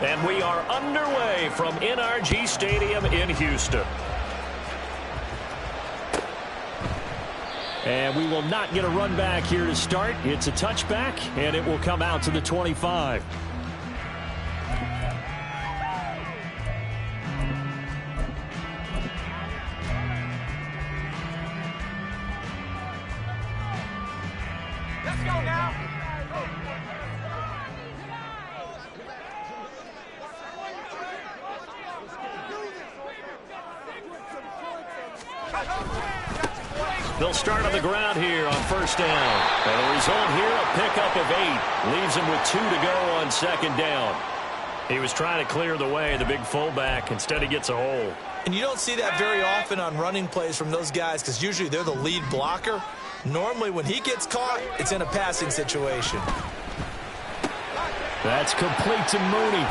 And we are underway from NRG Stadium in Houston. And we will not get a run back here to start. It's a touchback, and it will come out to the 25. Let's go now. They'll start on the ground here on first down. And the result here, a pickup of 8. Leaves him with 2 to go on second down. He was trying to clear the way, the big fullback. Instead, he gets a hole. And you don't see that very often on running plays from those guys because usually they're the lead blocker. Normally, when he gets caught, it's in a passing situation. That's complete to Mooney.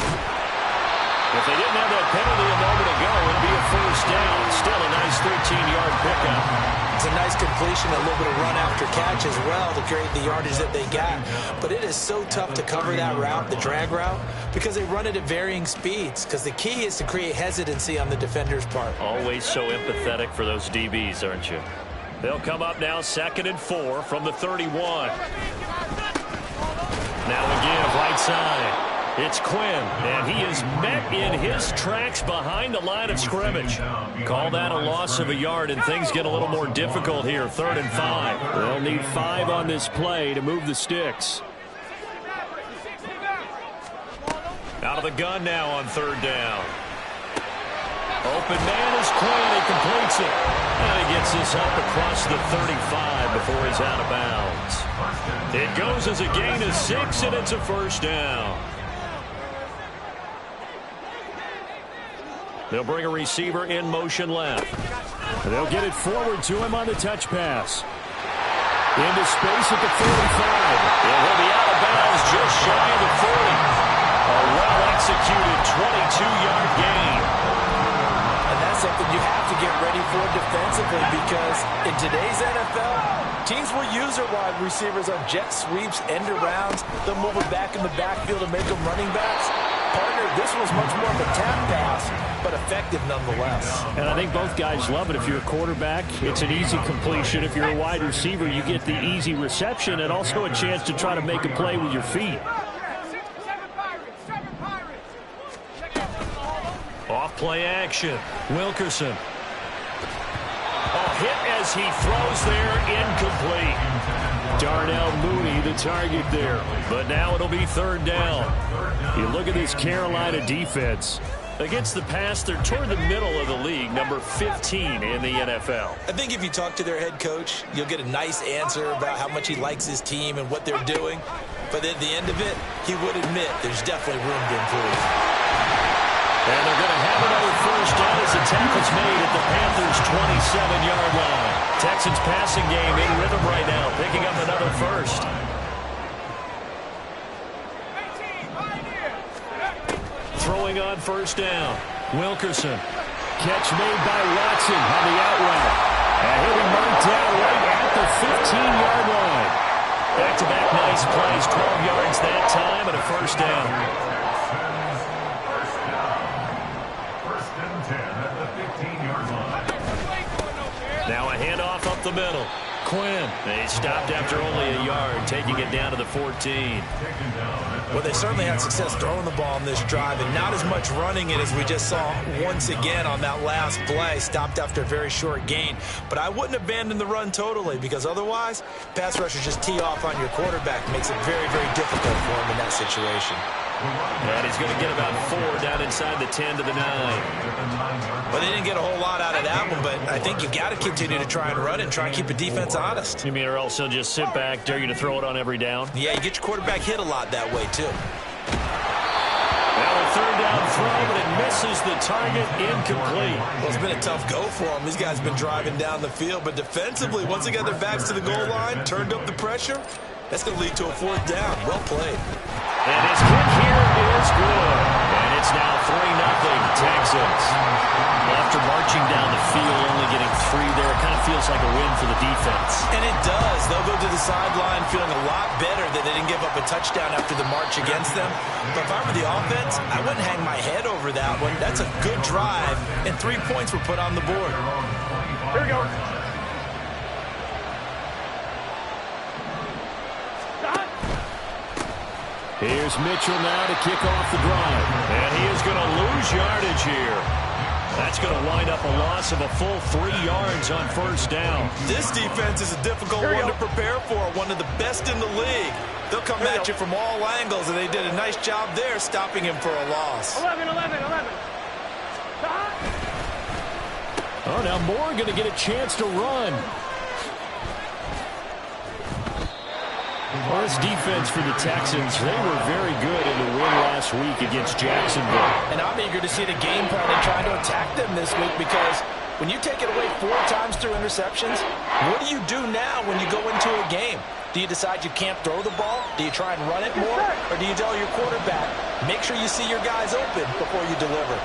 If they didn't have that penalty a moment ago, it would be a first down. Still a nice 13-yard pickup. It's a nice completion, a little bit of run after catch as well to create the yardage that they got. But it is so tough to cover that route, the drag route, because they run it at varying speeds. Because the key is to create hesitancy on the defender's part. Always so empathetic for those DBs, aren't you? They'll come up now 2nd and 4 from the 31. Now again, right side. It's Quinn, and he is met in his tracks behind the line of scrimmage. Call that a loss of a yard, and things get a little more difficult here. 3rd and 5. They'll need 5 on this play to move the sticks. Out of the gun now on 3rd down. Open man is Quinn. He completes it. And he gets this up across the 35 before he's out of bounds. It goes as a gain of 6, and it's a first down. They'll bring a receiver in motion left. They'll get it forward to him on the touch pass. Into space at the 45. And he'll be out of bounds just shy of the 40. A well-executed 22-yard gain. And that's something you have to get ready for defensively because in today's NFL, teams will use their wide receivers on jet sweeps, end arounds. They'll move them back in the backfield and make them running backs. Partner, this was much more of a tap pass, but effective nonetheless. And I think both guys love it. If you're a quarterback, it's an easy completion. If you're a wide receiver, you get the easy reception and also a chance to try to make a play with your feet. Off play action. Wilkerson. A hit as he throws there, incomplete. Darnell Mooney, the target there. But now it'll be 3rd down. You look at this Carolina defense. Against the pass, they're toward the middle of the league, number 15 in the NFL. I think if you talk to their head coach, you'll get a nice answer about how much he likes his team and what they're doing. But at the end of it, he would admit there's definitely room to improve. And they're going to have another first down as the tackle's made at the Panthers' 27-yard line. Texans passing game in rhythm right now, picking up another first. Throwing on first down. Wilkerson. Catch made by Watson on the out route. And he'll be marked down right at the 15-yard line. Back-to-back nice plays, 12 yards that time, and a first down. Now a handoff up the middle. Quinn. They stopped after only a yard, taking it down to the 14. Well, they certainly had success throwing the ball on this drive and not as much running it as we just saw once again on that last play. Stopped after a very short gain. But I wouldn't abandon the run totally because otherwise, pass rushers just tee off on your quarterback. Makes it very, very difficult for him in that situation. And he's going to get about 4 down inside the 10 to the 9. Well, they didn't get a whole lot out of that one, but I think you've got to continue to try and run and try and keep the defense honest. You mean or else he'll just sit back, dare you to throw it on every down? Yeah, you get your quarterback hit a lot that way, too. Now a 3rd down throw, but it misses the target, incomplete. Well, it's been a tough go for them. These guys have been driving down the field, but defensively, once they got their backs to the goal line, turned up the pressure, that's going to lead to a 4th down. Well played. And his kick here is good. And it's now 3-0 Texans. After marching down the field, only getting 3 there, it kind of feels like a win for the defense. And it does. They'll go to the sideline feeling a lot better that they didn't give up a touchdown after the march against them. But if I were the offense, I wouldn't hang my head over that one. That's a good drive, and 3 points were put on the board. Here we go. Here's Mitchell now to kick off the drive. And he is going to lose yardage here. That's going to wind up a loss of a full 3 yards on first down. This defense is a difficult one to prepare for, one of the best in the league. They'll come at you from all angles, and they did a nice job there stopping him for a loss. 11. Oh, now Moore going to get a chance to run. Well, this defense for the Texans, they were very good in the win last week against Jacksonville. And I'm eager to see the game plan and trying to attack them this week, because when you take it away 4 times through interceptions, what do you do now when you go into a game? Do you decide you can't throw the ball? Do you try and run it more? Or do you tell your quarterback, make sure you see your guys open before you deliver?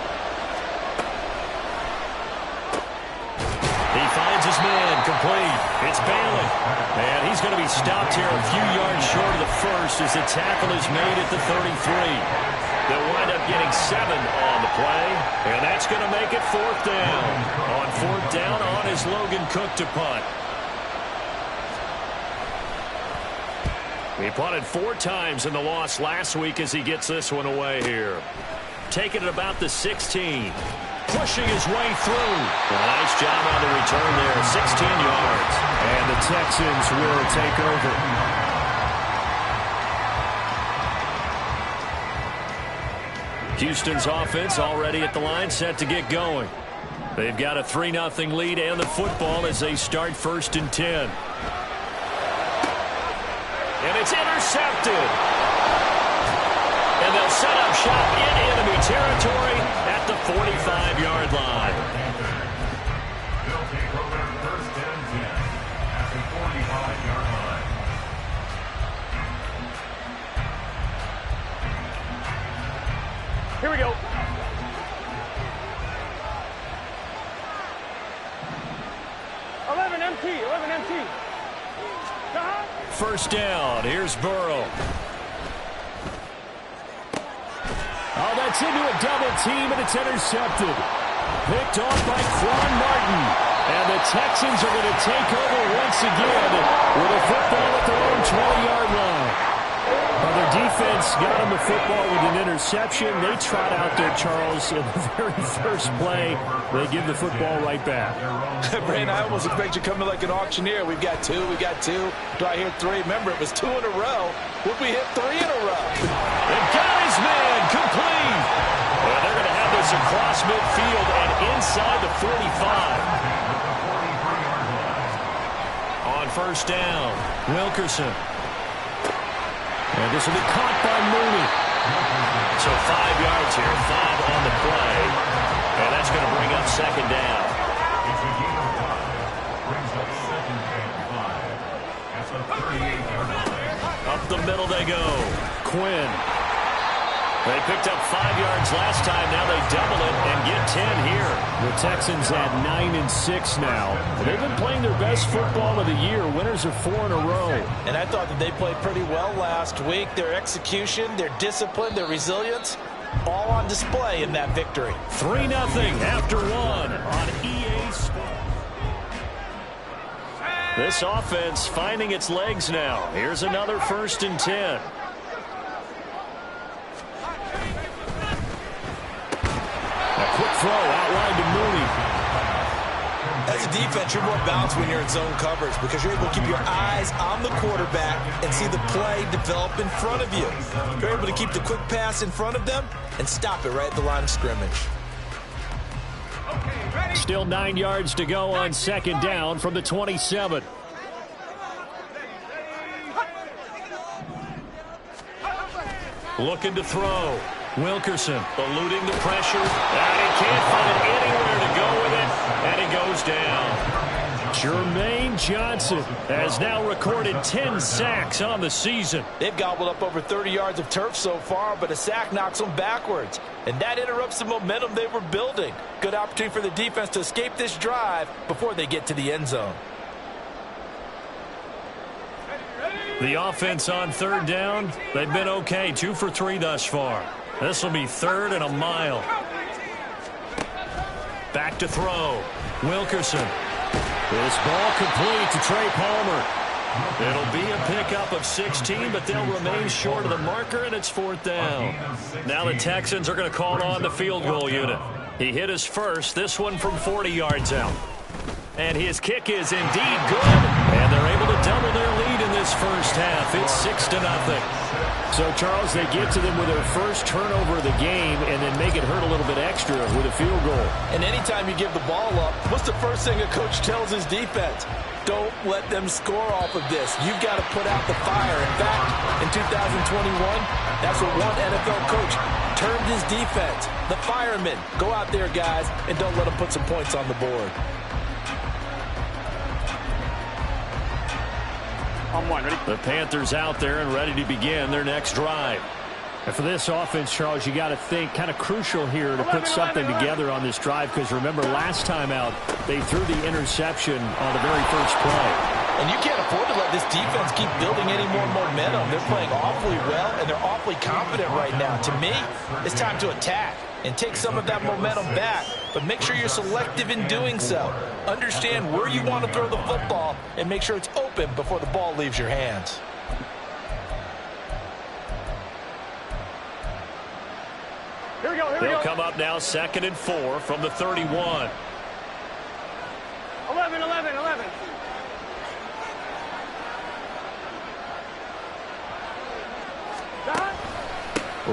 He finds his man, complete. It's Bailey. And he's going to be stopped here a few yards short of the first as the tackle is made at the 33. They'll wind up getting 7 on the play, and that's going to make it 4th down. On 4th down, on is Logan Cook to punt. He punted 4 times in the loss last week as he gets this one away here. Taking it about the 16. Pushing his way through. Nice job on the return there. 16 yards. And the Texans will take over. Houston's offense already at the line, set to get going. They've got a 3-0 lead and the football as they start 1st and 10. And it's intercepted. And they'll set up shop in enemy territory at the 45-yard line. Here we go. 11 empty. 1st down. Here's Burrow. Oh, that's into a double team, and it's intercepted. Picked off by Quan Martin. And the Texans are going to take over once again with a football at their own 20-yard line. Well, their defense got them the football with an interception. They trot out there, Charles, in the very first play. They give the football right back. Brandon, I almost expect you coming like an auctioneer. We've got 2. Do I hear 3? Remember, it was 2 in a row. Would we hit 3 in a row? They've got his man complete. And they're going to have this across midfield and inside the 45. On 1st down, Wilkerson. And this will be caught by Mooney. So 5 yards here, 5 on the play. And that's going to bring up 2nd down. Up the middle they go. Quinn. They picked up 5 yards last time. Now they double it and get 10 here. The Texans at 9-6 now. They've been playing their best football of the year. Winners of 4 in a row. And I thought that they played pretty well last week. Their execution, their discipline, their resilience, all on display in that victory. 3-0 after 1 on EA Sports. This offense finding its legs now. Here's another 1st and 10. Quick throw outlined to Mooney. As a defense, you're more balanced when you're in zone coverage because you're able to keep your eyes on the quarterback and see the play develop in front of you. You're able to keep the quick pass in front of them and stop it right at the line of scrimmage. Still 9 yards to go on 2nd down from the 27. Looking to throw. Wilkerson eluding the pressure. And he can't find anywhere to go with it. And he goes down. Jermaine Johnson has now recorded 10 sacks on the season. They've gobbled up over 30 yards of turf so far, but a sack knocks them backwards. And that interrupts the momentum they were building. Good opportunity for the defense to escape this drive before they get to the end zone. The offense on third down, they've been okay. 2 for 3 thus far. This will be 3rd and a mile. Back to throw. Wilkerson. This ball complete to Trey Palmer. It'll be a pickup of 16, but they'll remain short of the marker, and it's 4th down. Now the Texans are going to call on the field goal unit. He hit his first, this one from 40 yards out. And his kick is indeed good, and they're able to double their lead in this first half. It's 6-0. So, Charles, they get to them with their first turnover of the game and then make it hurt a little bit extra with a field goal. And anytime you give the ball up, what's the first thing a coach tells his defense? Don't let them score off of this. You've got to put out the fire. In fact, in 2021, that's what one NFL coach termed his defense. The firemen. Go out there, guys, and don't let them put some points on the board. On one, ready? The Panthers out there and ready to begin their next drive. And for this offense, Charles, you got to think kind of crucial here to put something together on this drive, because remember last time out they threw the interception on the very first play. And you can't afford to let this defense keep building any more momentum. They're playing awfully well, and they're awfully confident right now. To me, it's time to attack and take some of that momentum back. But make sure you're selective in doing so. Understand where you want to throw the football and make sure it's open before the ball leaves your hands. Here we go, here we They'll go. come up now 2nd and 4 from the 31. 11, 11, 11.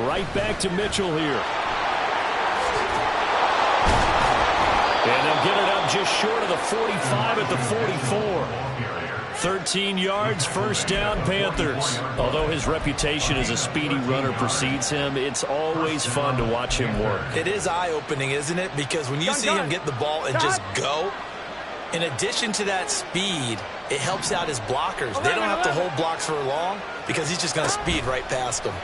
Right back to Mitchell here. And they'll get it up just short of the 45 at the 44. 13 yards, first down, Panthers. Although his reputation as a speedy runner precedes him, it's always fun to watch him work. It is eye-opening, isn't it? Because when you see him get the ball and just go, in addition to that speed, it helps out his blockers. They don't have to hold blocks for long because he's just going to speed right past them.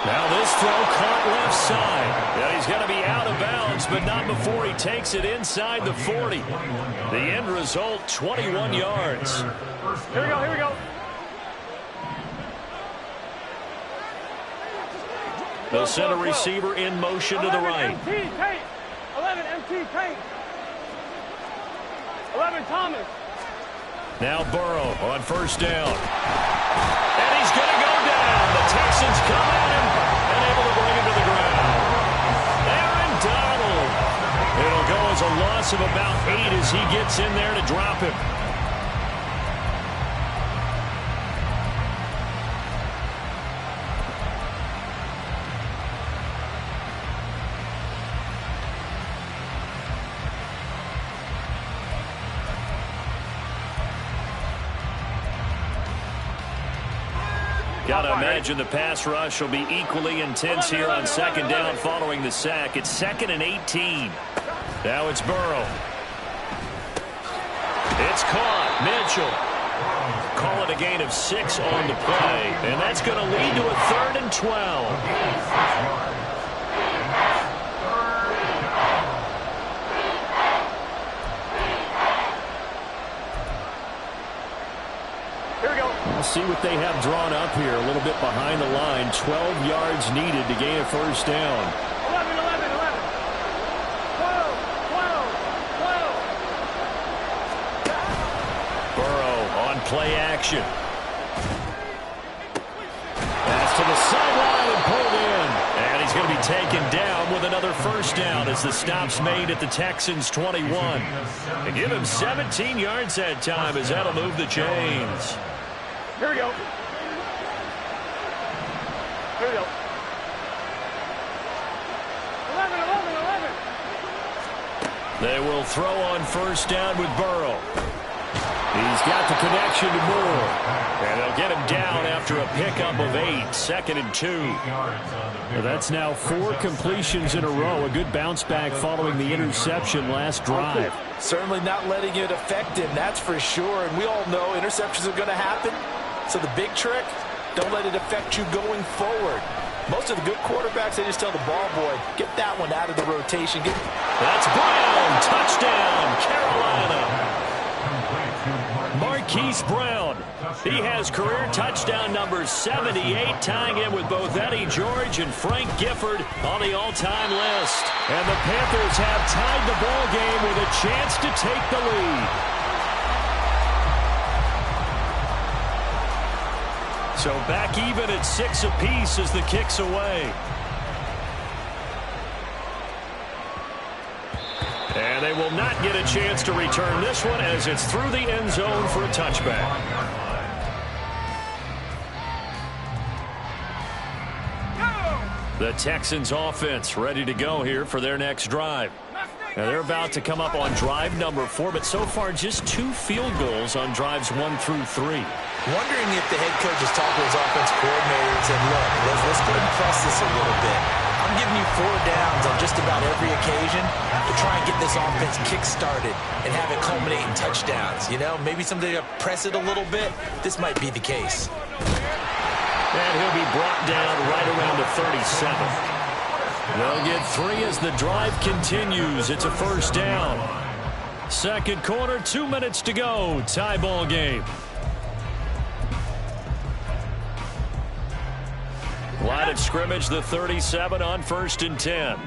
Now this throw caught left side. Yeah, he's going to be out of bounds, but not before he takes it inside the 40. The end result, 21 yards. Here we go, here we go. They'll send a receiver in motion to the right. 11 MT, Tate. 11 MT, Tate. 11 Thomas. Now Burrow on first down. And he's going to go down. The Texans come at him and able to bring him to the ground. Aaron Donald. It'll go as a loss of about 8 as he gets in there to drop him. Got to imagine the pass rush will be equally intense here on second down following the sack. It's 2nd and 18. Now it's Burrow. It's caught. Mitchell. Call it a gain of 6 on the play. And that's going to lead to a 3rd and 12. We'll see what they have drawn up here. A little bit behind the line. 12 yards needed to gain a first down. 11, 11, 11. 12, 12, 12. Burrow on play action. Pass to the sideline and pulled in. And he's going to be taken down with another first down as the stop's made at the Texans' 21. And give him 17 yards that time as that'll move the chains. Here we go. Here we go. 11, 11, 11. They will throw on first down with Burrow. He's got the connection to Moore. And they'll get him down after a pickup of 8, 2nd and 2. Well, that's now 4 completions in a row. A good bounce back following the interception last drive. Certainly not letting it affect him, that's for sure. And we all know interceptions are going to happen. So the big trick, don't let it affect you going forward. Most of the good quarterbacks, they just tell the ball boy, get that one out of the rotation. That's Brown. Touchdown, Carolina. Marquise Brown. He has career touchdown number 78, tying him with both Eddie George and Frank Gifford on the all-time list. And the Panthers have tied the ball game with a chance to take the lead. So back even at 6 apiece as the kick's away. And they will not get a chance to return this one as it's through the end zone for a touchback. The Texans offense ready to go here for their next drive. Now they're about to come up on drive number 4, but so far just 2 field goals on drives 1 through 3. Wondering if the head coach has talked to his offense coordinator and said, look, let's go ahead and press this a little bit. I'm giving you 4 downs on just about every occasion to try and get this offense kick-started and have it culminate in touchdowns. You know, maybe someday to press it a little bit. This might be the case. And he'll be brought down right around the 37. They'll get 3 as the drive continues. It's a first down. Second quarter, 2 minutes to go. Tie ball game. Line of scrimmage, the 37 on 1st and 10.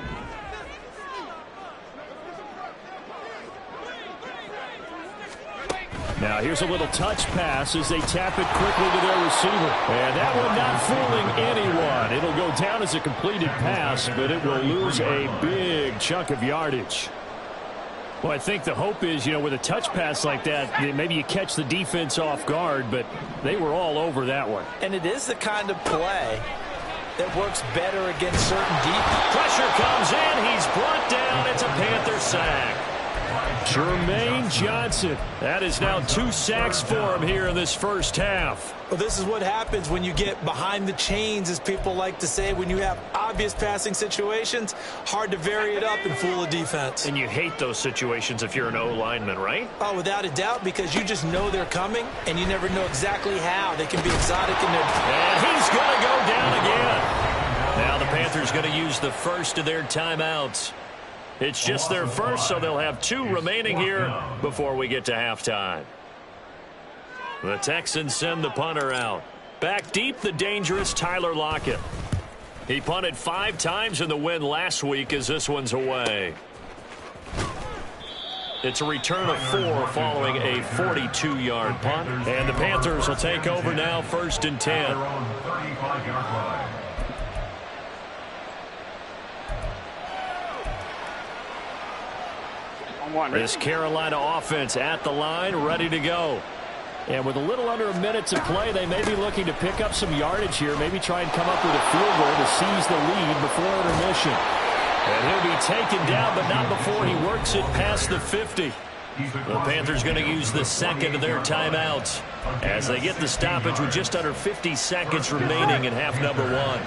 Now here's a little touch pass as they tap it quickly to their receiver. And that one not fooling anyone. It'll go down as a completed pass, but it will lose a big chunk of yardage. Well, I think the hope is, you know, with a touch pass like that, maybe you catch the defense off guard, but they were all over that one. And it is the kind of play that works better against certain deep. Pressure comes in. He's brought down. It's a Panther sack. Jermaine Johnson. That is now 2 sacks for him here in this first half. Well, this is what happens when you get behind the chains, as people like to say. When you have obvious passing situations, hard to vary it up and fool a defense. And you hate those situations if you're an O-lineman, right? Oh, without a doubt, because you just know they're coming, and you never know exactly how. They can be exotic in their... And he's going to go down again. Now the Panthers going to use the first of their timeouts. It's just their first, so they'll have 2 remaining here before we get to halftime. The Texans send the punter out. Back deep, the dangerous Tyler Lockett. He punted 5 times in the win last week as this one's away. It's a return of 4 following a 42-yard punt. And the Panthers will take over now, 1st and 10. This Carolina offense at the line, ready to go. And with a little under a minute to play, they may be looking to pick up some yardage here, maybe try and come up with a field goal to seize the lead before intermission. And he'll be taken down, but not before he works it past the 50. The Panthers going to use the second of their timeouts as they get the stoppage with just under 50 seconds remaining in half number 1.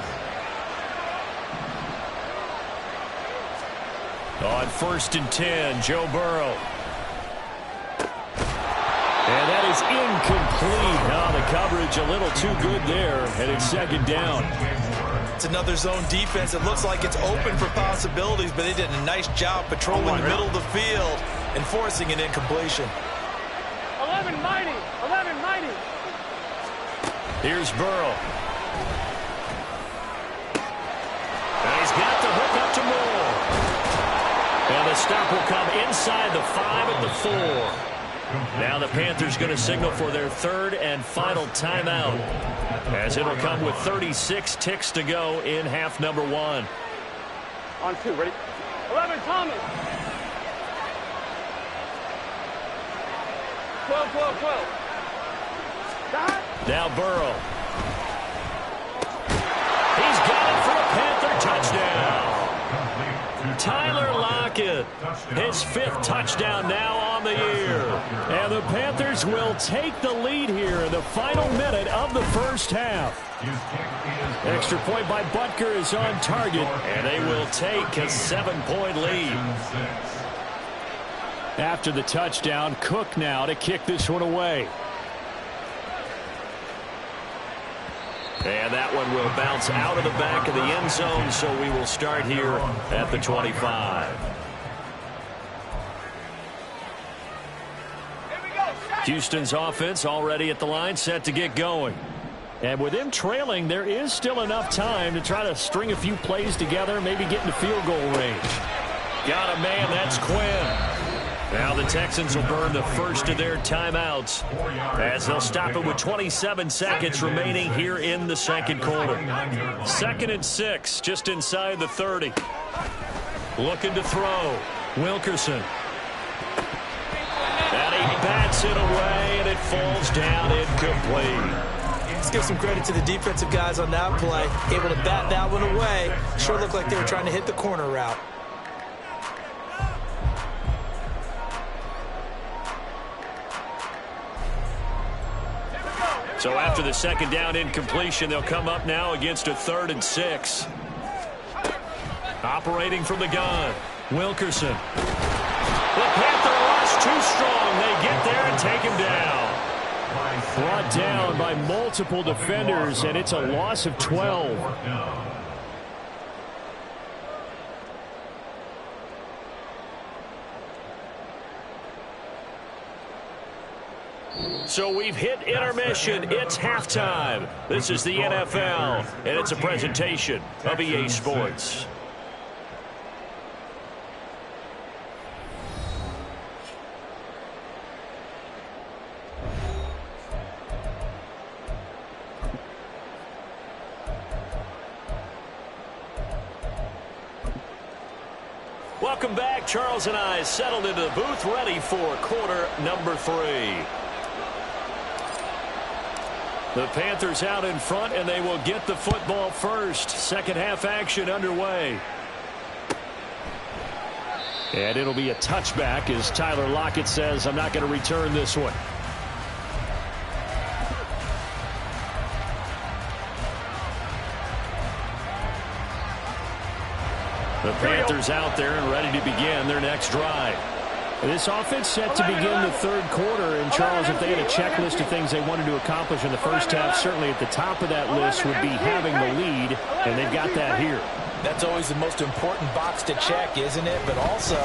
On 1st and 10, Joe Burrow. And that is incomplete. Now the coverage a little too good there, and it's 2nd down. It's another zone defense. It looks like it's open for possibilities, but they did a nice job patrolling the middle of the field and forcing an incompletion. 11 mighty. 11 mighty. Here's Burrow. And he's got the hook up to Moore. And the stop will come inside the 5 at the 4. Now the Panthers going to signal for their 3rd and final timeout, as it'll come with 36 ticks to go in half number 1. On 2, ready? 11, Thomas. 12, 12, 12. Stop. Now Burrow. He's got it for a Panther touchdown. Tyler Lockett, his 5th touchdown now on the year. And the Panthers will take the lead here in the final minute of the first half. Extra point by Butker is on target, and they will take a 7-point lead. After the touchdown, Cook now to kick this one away. And that one will bounce out of the back of the end zone, so we will start here at the 25. Here we go. Shot. Houston's offense already at the line, set to get going. And with them trailing, there is still enough time to try to string a few plays together, maybe get into field goal range. Got a man, that's Quinn. Now the Texans will burn the first of their timeouts as they'll stop it with 27 seconds remaining here in the second quarter. 2nd and 6, just inside the 30. Looking to throw. Wilkerson. And he bats it away, and it falls down incomplete. Let's give some credit to the defensive guys on that play. Able to bat that one away. Sure looked like they were trying to hit the corner route. So after the second down incompletion, they'll come up now against a 3rd and 6. Operating from the gun, Wilkerson. The Panther rush too strong. They get there and take him down. Brought down by multiple defenders, and it's a loss of 12. So we've hit intermission. It's halftime. This is the NFL, and it's a presentation of EA Sports. Welcome back. Charles and I settled into the booth, ready for quarter number 3. The Panthers out in front, and they will get the football first. Second half action underway. And it'll be a touchback as Tyler Lockett says, I'm not going to return this one. The Panthers out there and ready to begin their next drive. This offense set to begin the third quarter, and Charles, if they had a checklist of things they wanted to accomplish in the first half, certainly at the top of that list would be having the lead, and they've got that here. That's always the most important box to check, isn't it? But also,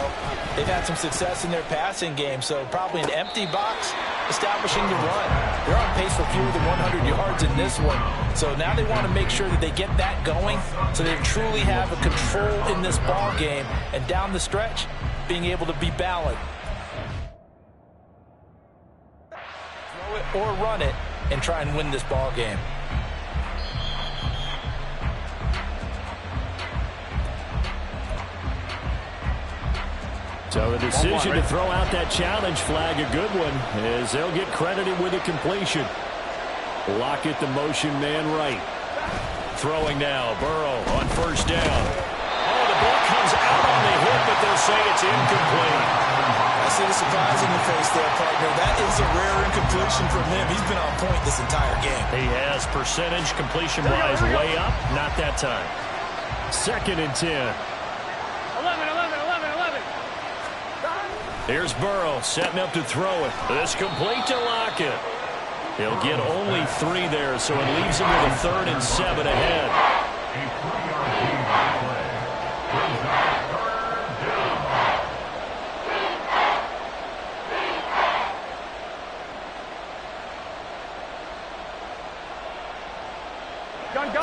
they've had some success in their passing game, so probably an empty box establishing the run. They're on pace for fewer than 100 yards in this one, so now they want to make sure that they get that going so they truly have a control in this ball game, and down the stretch, being able to be balanced. Throw it or run it and try and win this ball game. So the decision to throw out that challenge flag, a good one, as they'll get credited with a completion. Lockett, the motion man right. Throwing now, Burrow on first down. Oh, the ball comes out on the hit, but they'll say it's incomplete. I see the surprise in the face there, partner. That is a rare incompletion from him. He's been on point this entire game. He has percentage completion-wise way up, not that time. 2nd and 10. 11. Here's Burrow setting up to throw it. This complete to Lockett. He'll get only 3 there, so it leaves him with a 3rd and 7 ahead.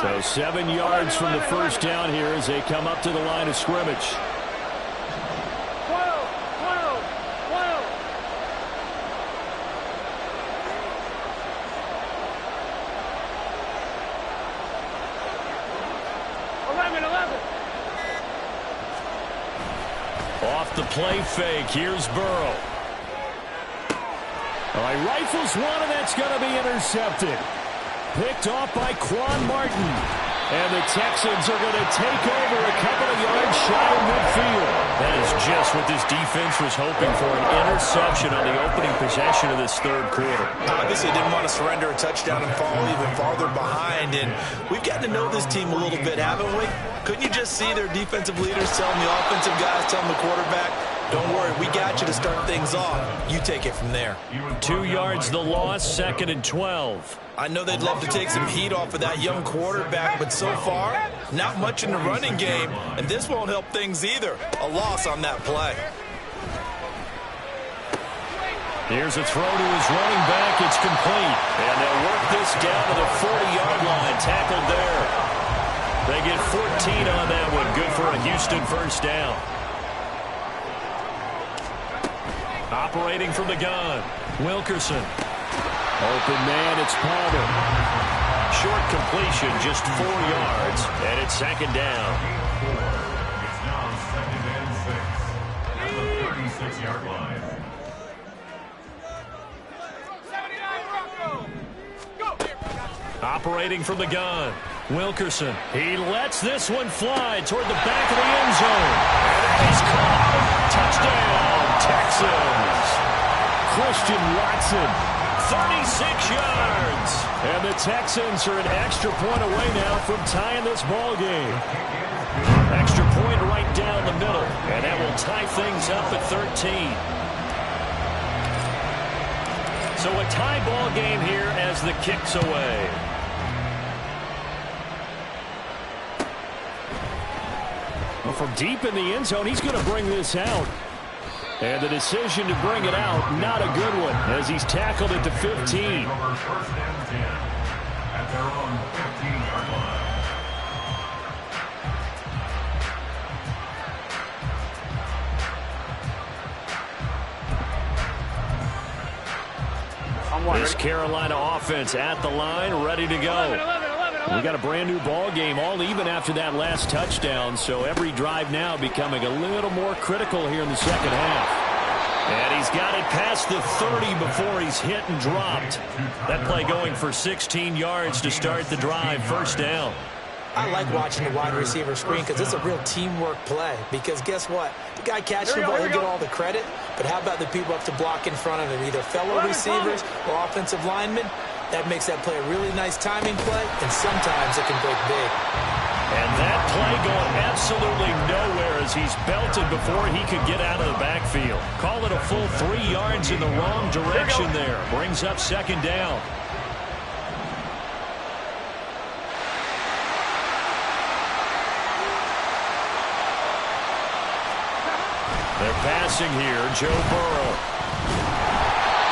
So 7 yards from the first down here as they come up to the line of scrimmage. 12. Off the play fake, here's Burrow. All right, rifles one, and that's going to be intercepted. Picked off by Quan Martin. And the Texans are going to take over a couple of yards shy of midfield. That is just what this defense was hoping for, an interception on the opening possession of this third quarter. Obviously didn't want to surrender a touchdown and fall even farther behind. And we've gotten to know this team a little bit, haven't we? Couldn't you just see their defensive leaders telling the offensive guys, telling the quarterback, don't worry, we got you to start things off. You take it from there. 2 yards the loss, 2nd and 12. I know they'd love to take some heat off of that young quarterback, but so far, not much in the running game, and this won't help things either. A loss on that play. Here's a throw to his running back. It's complete. And they'll work this down to the 40-yard line. Tackled there. They get 14 on that one. Good for a Houston first down. Operating from the gun, Wilkerson. Open man, it's Palmer. Short completion, just 4 yards, and it's second down. It's now second and 6 at the 36-yard line. Operating from the gun, Wilkerson. He lets this one fly toward the back of the end zone. And he's caught. Touchdown, Texans. Christian Watson. 36 yards. And the Texans are an extra point away now from tying this ball game. Extra point right down the middle. And that will tie things up at 13. So a tie ball game here as the kick's away. Well, from deep in the end zone, he's going to bring this out. And the decision to bring it out, not a good one, as he's tackled at the 15. First and 10 at their own 15-yard line. This Carolina offense at the line, ready to go. We got a brand new ball game, all even after that last touchdown, so every drive now becoming a little more critical here in the second half. And he's got it past the 30 before he's hit and dropped. That play going for 16 yards to start the drive, first down. I like watching the wide receiver screen because it's a real teamwork play. Because guess what? The guy catching the ball, he'll get all the credit. But how about the people up to block in front of him, either fellow receivers or offensive linemen? That makes that play a really nice timing play, and sometimes it can break big. And that play going absolutely nowhere as he's belted before he could get out of the backfield. Call it a full 3 yards in the wrong direction there. Brings up second down. They're passing here, Joe Burrow.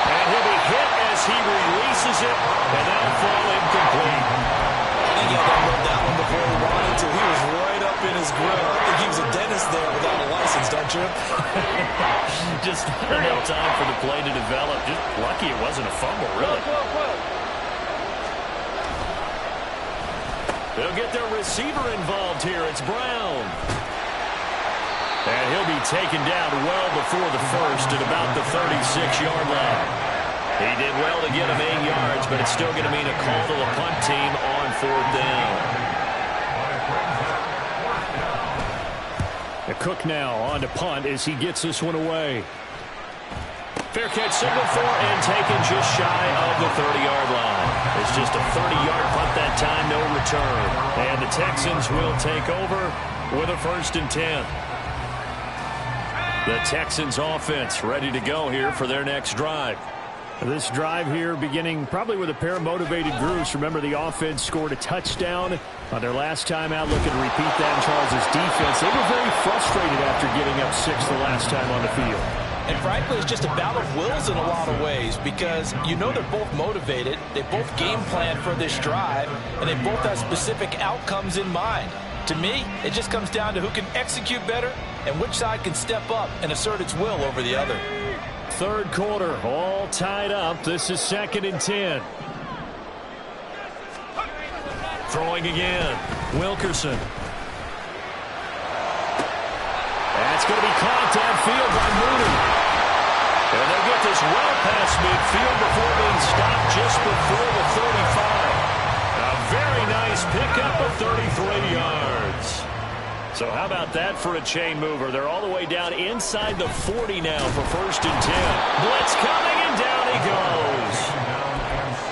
And he'll be hit as he releases it, and that'll fall incomplete. I think he had to run that one before he wanted to. He was right up in his grill. I think he was a dentist there without a license, don't you? Just not enough time for the play to develop. Just lucky it wasn't a fumble, really. They'll get their receiver involved here. It's Brown. And he'll be taken down well before the first at about the 36-yard line. He did well to get him 8 yards, but it's still going to mean a call to the punt team on fourth down. The Cook now on to punt as he gets this one away. Fair catch signal for and taken just shy of the 30-yard line. It's just a 30-yard punt that time, no return. And the Texans will take over with a 1st and 10. The Texans offense ready to go here for their next drive. This drive here beginning probably with a pair of motivated groups. Remember, the offense scored a touchdown on their last time out. Looking to repeat that in Charles' defense. They were very frustrated after giving up 6 the last time on the field. And frankly, it's just a battle of wills in a lot of ways because you know they're both motivated. They both game plan for this drive, and they both have specific outcomes in mind. To me, it just comes down to who can execute better and which side can step up and assert its will over the other. Third quarter, all tied up. This is 2nd and 10. Throwing again, Wilkerson. That's going to be caught downfield by Mooney. And they'll get this well past midfield before being stopped just before the 35. A very nice pickup of 33 yards. So how about that for a chain mover? They're all the way down inside the 40 now for 1st and 10. Blitz coming, and down he goes.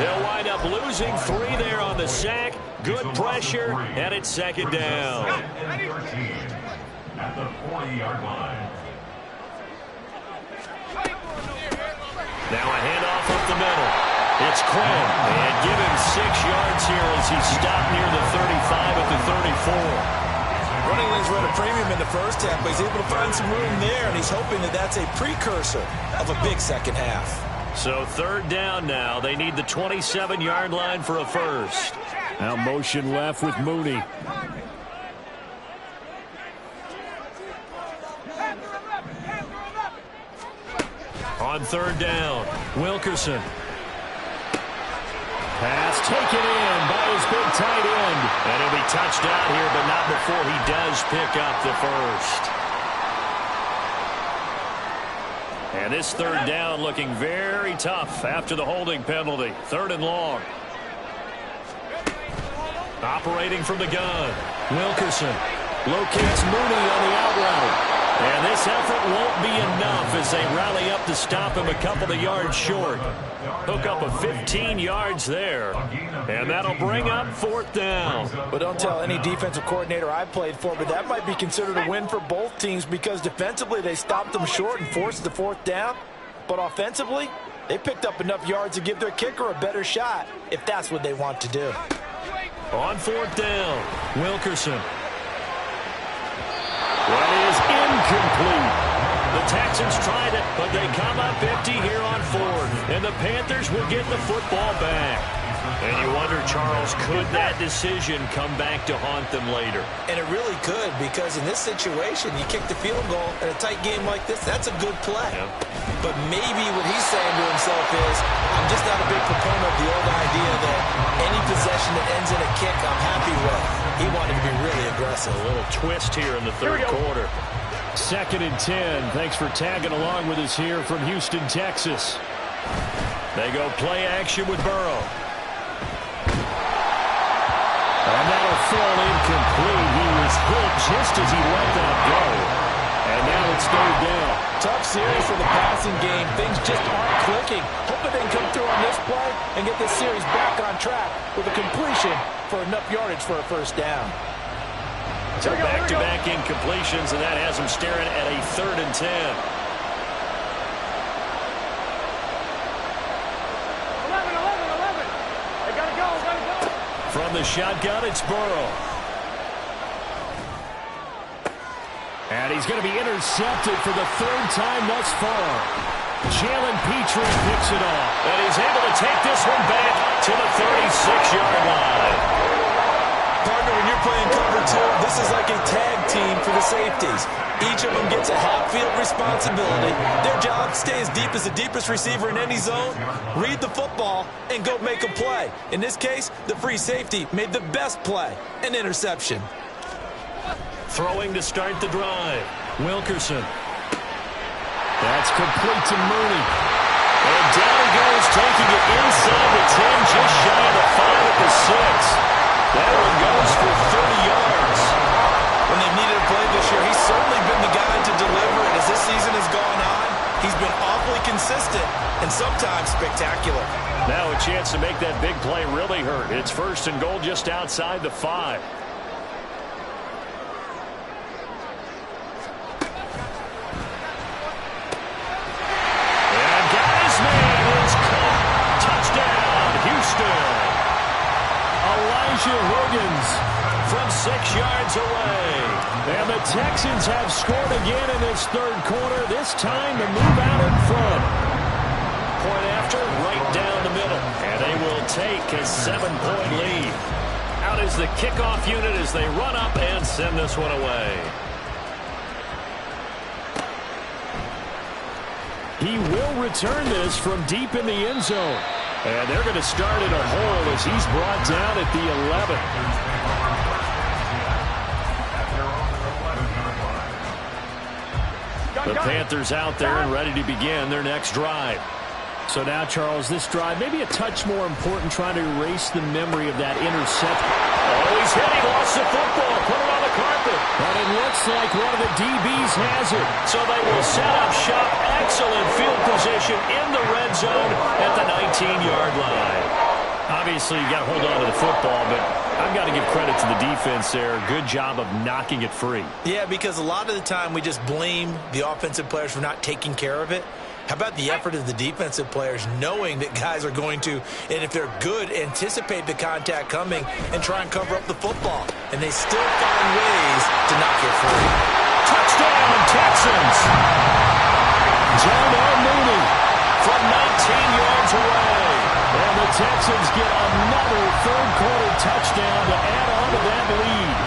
They'll wind up losing 3 there on the sack. Good pressure, and it's 2nd down. At the 40-yard line. Now a handoff up the middle. It's Quinn, and give him 6 yards here as he's stopped near the 35 at the 34. Running lanes were at a premium in the first half, but he's able to find some room there, and he's hoping that that's a precursor of a big second half. So third down now. They need the 27-yard line for a first. Now motion left with Mooney. On third down, Wilkerson. Pass taken in by his big tight end. And he'll be touched out here, but not before he does pick up the first. And this third down looking very tough after the holding penalty. Third and long. Operating from the gun, Wilkerson locates Mooney on the out route. And this effort won't be enough as they rally up to stop him a couple of yards short. Hook up of 15 yards there. And that'll bring up fourth down. But don't tell any defensive coordinator I played for, but that might be considered a win for both teams because defensively they stopped them short and forced the fourth down. But offensively, they picked up enough yards to give their kicker a better shot if that's what they want to do. On fourth down, Wilkerson. That is incomplete. The Texans tried it, but they come up empty here on fourth. And the Panthers will get the football back. And you wonder, Charles, could that decision come back to haunt them later? And it really could, because in this situation, you kick the field goal in a tight game like this, that's a good play. Yep. But maybe what he's saying to himself is, I'm just not a big proponent of the old idea that any possession that ends in a kick I'm happy with. He wanted to be really aggressive. A little twist here in the third quarter. Second and 10. Thanks for tagging along with us here from Houston, Texas. They go play action with Burrow. And that'll fall incomplete. He was hit just as he let that go. And now it's third down. Tough series for the passing game. Things just aren't clicking. Hoping they can come through on this play and get this series back on track with a completion for enough yardage for a first down. So back-to-back incompletions, and that has them staring at a third and 10. 11. They gotta go. From the shotgun, it's Burrow. And he's going to be intercepted for the third time thus far. Jalen Petrie picks it off. And he's able to take this one back to the 36-yard line. Partner, when you're playing cover two, this is like a tag team for the safeties. Each of them gets a half-field responsibility. Their job, stay as deep as the deepest receiver in any zone, read the football, and go make a play. In this case, the free safety made the best play, an interception. Throwing to start the drive, Wilkerson. That's complete to Mooney. And down he goes, taking it inside the 10, just shy of the 5 at the 6. That one goes for 30 yards. When they've needed a play this year, he's certainly been the guy to deliver. And as this season has gone on, he's been awfully consistent and sometimes spectacular. Now a chance to make that big play really hurt. It's first and goal just outside the 5. And got his man. It's caught. Touchdown, Houston. Elijah Higgins from 6 yards away. And the Texans have scored again in this third quarter, this time to move out in front. Point after, right down the middle. And they will take a 7-point lead. Out is the kickoff unit as they run up and send this one away. He will return this from deep in the end zone. And they're going to start in a hole as he's brought down at the 11. The Panthers out there and ready to begin their next drive. So now, Charles, this drive maybe a touch more important, trying to erase the memory of that interception. Oh, he's hit. He lost the football. Put it on the carpet. But it looks like one of the DBs has it. So they will set up shop. Excellent field position in the red zone at the 19-yard line. Obviously, you got to hold on to the football, but I've got to give credit to the defense there. Good job of knocking it free. Yeah, because a lot of the time we just blame the offensive players for not taking care of it. How about the effort of the defensive players knowing that guys are going to, and if they're good, anticipate the contact coming and try and cover up the football. And they still find ways to knock it free. Touchdown, Texans! Darnell Mooney from 19 yards away. And the Texans get another third-quarter touchdown to add on to that lead.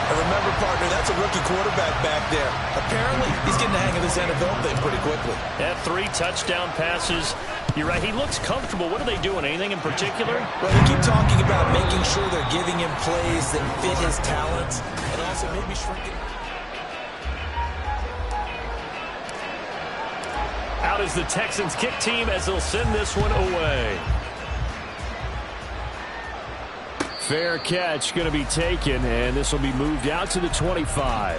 And remember, partner, that's a rookie quarterback back there. Apparently, he's getting the hang of this NFL thing pretty quickly. Had 3 touchdown passes. You're right, he looks comfortable. What are they doing? Anything in particular? Well, they keep talking about making sure they're giving him plays that fit his talents and also maybe shrinking. Out is the Texans kick team as they'll send this one away. Fair catch going to be taken, and this will be moved out to the 25.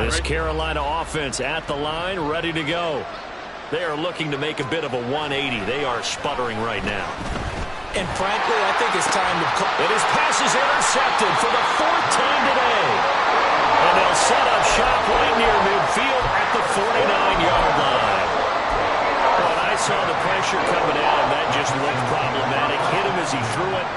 This Carolina offense at the line, ready to go. They are looking to make a bit of a 180. They are sputtering right now. And frankly, I think it's time to... And his pass is intercepted for the 4th time today. And they'll set up shop right near midfield at the 49-yard line. When I saw the pressure coming at him, that just looked problematic. Hit him as he threw it,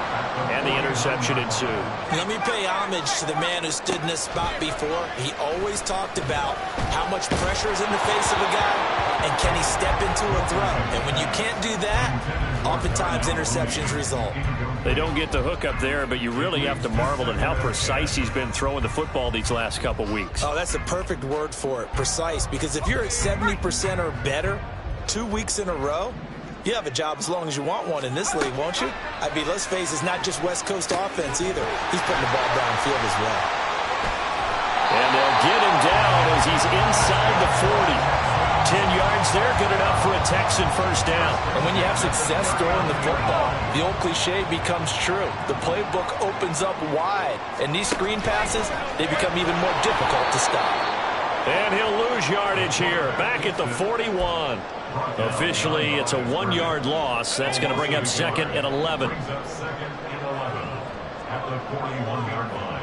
and the interception ensued. Let me pay homage to the man who stood in this spot before. He always talked about how much pressure is in the face of a guy, and can he step into a throw. And when you can't do that, oftentimes interceptions result. They don't get the hook up there, but you really have to marvel at how precise he's been throwing the football these last couple weeks. Oh, that's the perfect word for it, precise. Because if you're at 70% or better 2 weeks in a row, you have a job as long as you want one in this league, won't you? I mean, let's face it, it's not just West Coast offense either. He's putting the ball downfield as well. And they'll get him down as he's inside the 40. 10 yards there, good enough for a Texan first down. And when you have success throwing the football, the old cliche becomes true. The playbook opens up wide, and these screen passes, they become even more difficult to stop. And he'll lose yardage here, back at the 41. Officially, it's a 1-yard loss. That's going to bring up 2nd and 11. Brings up 2nd and 11 at the 41-yard line.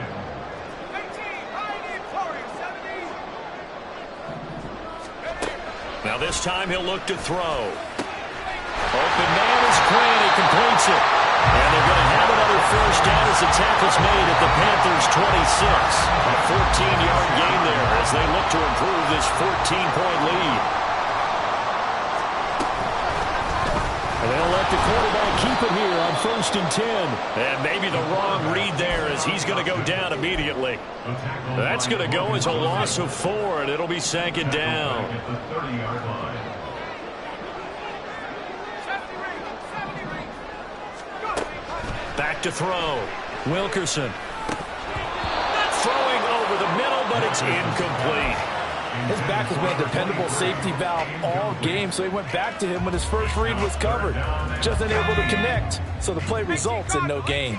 Now this time he'll look to throw. Open man is Quinn. He completes it. And they're going to have another first down as the tackle's made at the Panthers' 26. A 14-yard gain there as they look to improve this 14-point lead. And they'll let the quarterback keep it here on 1st and 10. And maybe the wrong read there as he's going to go down immediately. That's going to go as a loss of 4, and it'll be 2nd down. At the 30-yard line. Back to throw. Wilkerson. Throwing over the middle, but it's incomplete. His back has been a dependable safety valve all game, so he went back to him when his first read was covered. Just unable to connect, so the play results in no gain.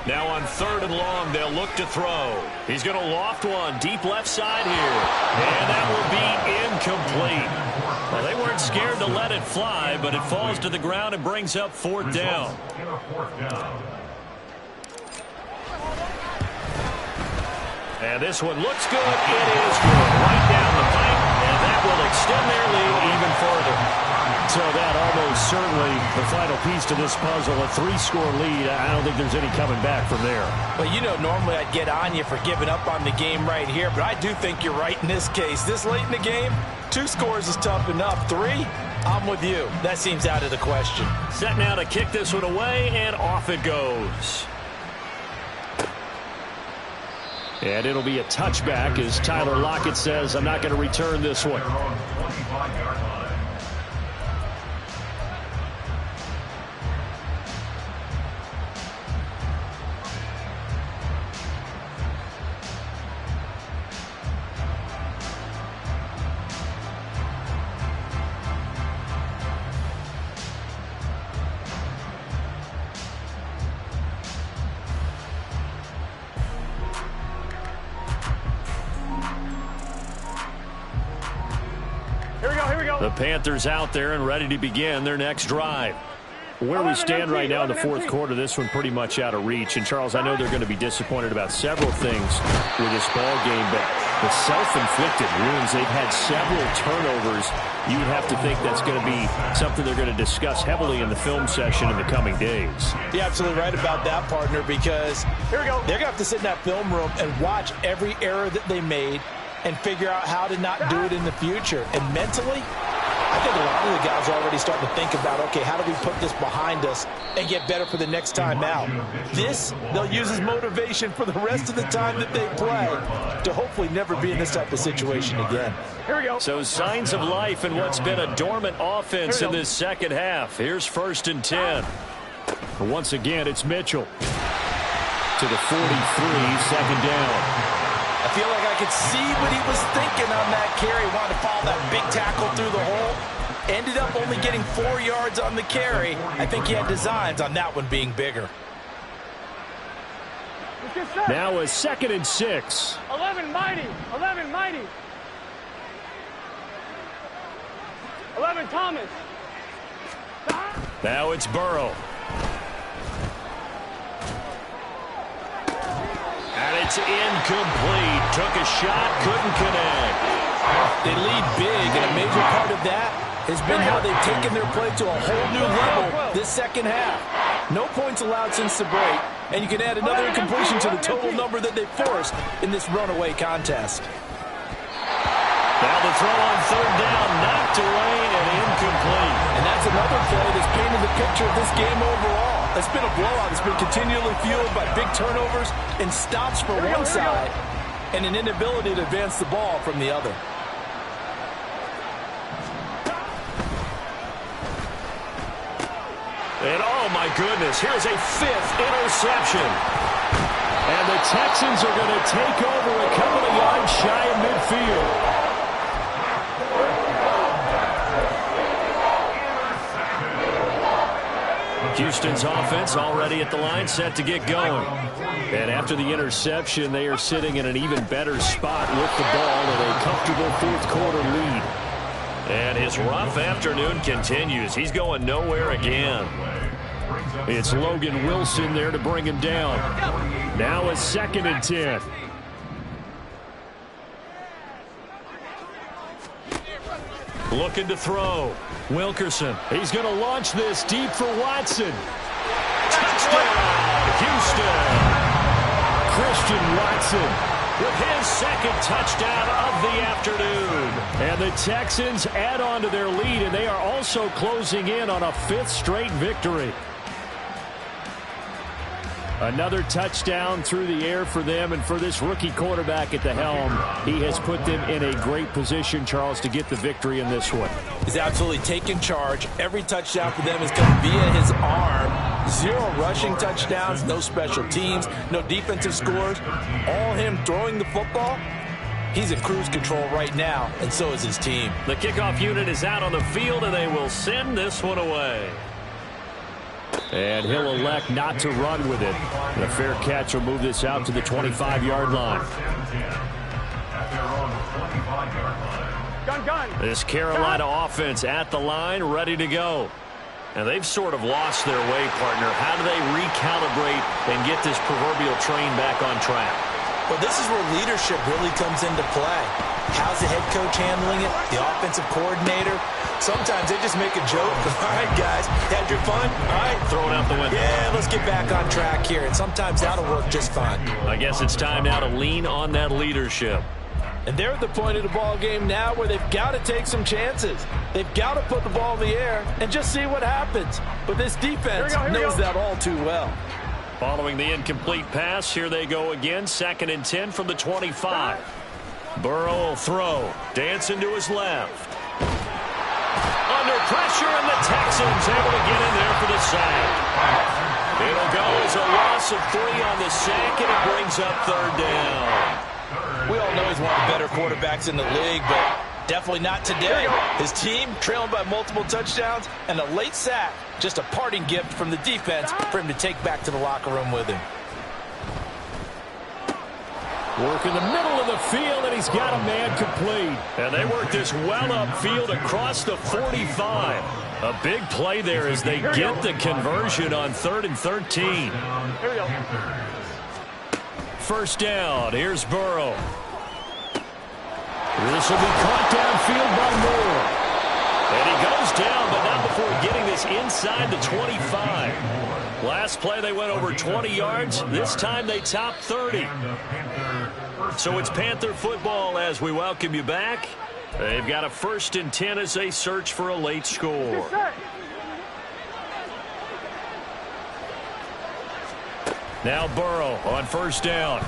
Now on 3rd and long, they'll look to throw. He's going to loft one deep left side here. And that will be incomplete. Well, they weren't scared to let it fly, but it falls to the ground and brings up 4th down. And this one looks good. It is good. Right down the pipe, and that will extend their lead even further. So that almost certainly the final piece to this puzzle, a 3-score lead. I don't think there's any coming back from there. Well, you know, normally I'd get on you for giving up on the game right here, but I do think you're right in this case. This late in the game, 2 scores is tough enough. 3, I'm with you. That seems out of the question. Set now to kick this one away, and off it goes. And it'll be a touchback as Tyler Lockett says, I'm not going to return this one. The Panthers out there and ready to begin their next drive. Where we stand right now in the 4th quarter, this one pretty much out of reach. And, Charles, I know they're going to be disappointed about several things with this ball game, but The self-inflicted wounds, they've had several turnovers. You would have to think that's going to be something they're going to discuss heavily in the film session in the coming days. You're absolutely right about that, partner, because Here we go. they're going to have to sit in that film room and watch every error that they made and figure out how to not do it in the future. And mentally, I think a lot of the guys are already starting to think about, okay, how do we put this behind us and get better for the next time out? This, they'll use as motivation for the rest of the time that they play to hopefully never be in this type of situation again. Here we go. So signs of life in what's been a dormant offense in this second half. Here's 1st and 10. Once again, it's Mitchell to the 43, 2nd down. I feel like I could see what he was thinking on that carry. Wanted to follow that big tackle through the hole. Ended up only getting 4 yards on the carry. I think he had designs on that one being bigger. Let's get set. Now a 2nd and 6. 11 mighty. 11 mighty. 11 Thomas. Now it's Burrow. And it's incomplete. Took a shot, couldn't connect. They lead big, and a major part of that has been how they've taken their play to a whole new level this second half. No points allowed since the break, and you can add another incompletion to the total number that they forced in this runaway contest. Now the throw on 3rd down, knocked away and incomplete. And that's another play that's painted the picture of this game overall. It's been a blowout. It's been continually fueled by big turnovers and stops for one side and an inability to advance the ball from the other. And oh my goodness, here's a 5th interception. And the Texans are going to take over a couple of yards shy of midfield. Houston's offense already at the line, set to get going. And after the interception, they are sitting in an even better spot with the ball in a comfortable 4th quarter lead. And his rough afternoon continues. He's going nowhere again. It's Logan Wilson there to bring him down. Now a 2nd and 10. Looking to throw. Wilkerson. He's going to launch this deep for Watson. Touchdown, Houston. Christian Watson with his 2nd touchdown of the afternoon. And the Texans add on to their lead, and they are also closing in on a 5th straight victory. Another touchdown through the air for them, and for this rookie quarterback at the helm, he has put them in a great position, Charles, to get the victory in this one. He's absolutely taken charge. Every touchdown for them has come via his arm. 0 rushing touchdowns, no special teams, no defensive scores. All him throwing the football. He's in cruise control right now, and so is his team. The kickoff unit is out on the field, and they will send this one away. And he'll elect not to run with it. And a fair catch will move this out to the 25-yard line. Gun. This Carolina offense at the line, ready to go. And they've sort of lost their way, partner. How do they recalibrate and get this proverbial train back on track? Well, this is where leadership really comes into play. How's the head coach handling it? The offensive coordinator? Sometimes they just make a joke. All right, guys, had your fun? All right. Throw it out the window. Yeah, let's get back on track here. And sometimes that'll work just fine. I guess it's time now to lean on that leadership. And they're at the point of the ball game now where they've got to take some chances. They've got to put the ball in the air and just see what happens. But this defense knows that all too well. Following the incomplete pass, here they go again. 2nd and 10 from the 25. Burrow will throw. Dancing to his left. Under pressure, and the Texans able to get in there for the sack. It'll go as a loss of 3 on the sack, and it brings up 3rd down. We all know he's one of the better quarterbacks in the league, but definitely not today. His team trailing by multiple touchdowns, and a late sack, just a parting gift from the defense for him to take back to the locker room with him. Work in the middle of the field, and he's got a man complete. And they work this well upfield across the 45. A big play there as they get the conversion on 3rd and 13. Here we go. 1st down. Here's Burrow. This will be caught downfield by Moore. And he goes down, but not before getting this inside the 25. Last play, they went over 20 yards. This time, they topped 30. So it's Panther football as we welcome you back. They've got a 1st and 10 as they search for a late score. Now Burrow on 1st down.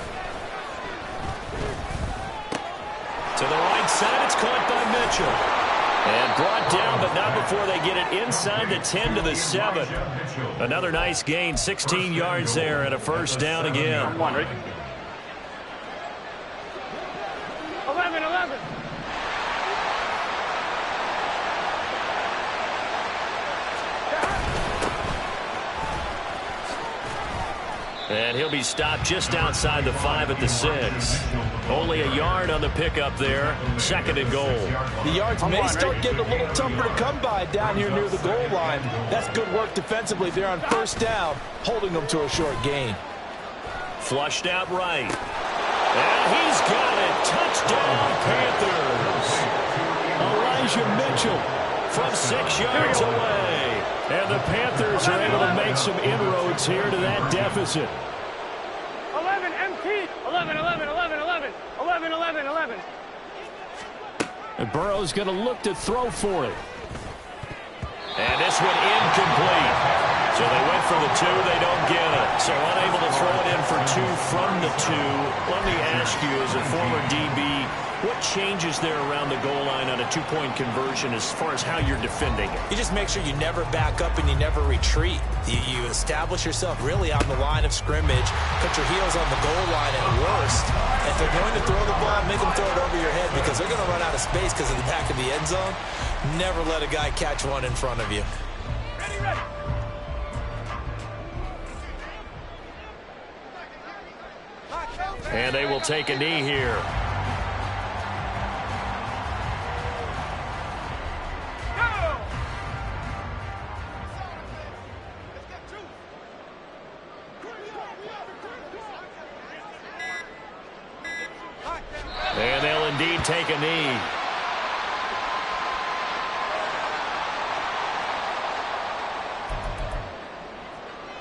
To the right side, it's caught by Mitchell. And brought down, but not before they get it inside the 10 to the 7. Another nice gain, 16 yards there, and a 1st down again. 11. And he'll be stopped just outside the 5 at the 6. Only a yard on the pickup there. 2nd and goal. The yards may start getting a little tougher to come by down here near the goal line. That's good work defensively there on 1st down, holding them to a short gain. Flushed out right. And he's got it. Touchdown, Panthers. Elijah Mitchell From 6 yards away. And the Panthers are able to make some inroads here to that deficit. 11 MT. 11. And Burrow's going to look to throw for it. And this one incomplete. So they went for the 2. They don't get it. So unable to throw it in for 2 from the 2. Let me ask you, as a former DB, what changes there around the goal line on a 2-point conversion as far as how you're defending it? You just make sure you never back up and you never retreat. You establish yourself really on the line of scrimmage, put your heels on the goal line at worst. If they're going to throw the ball, make them throw it over your head because they're going to run out of space because of the back of the end zone. Never let a guy catch one in front of you. Ready. And they will take a knee here. And they'll indeed take a knee.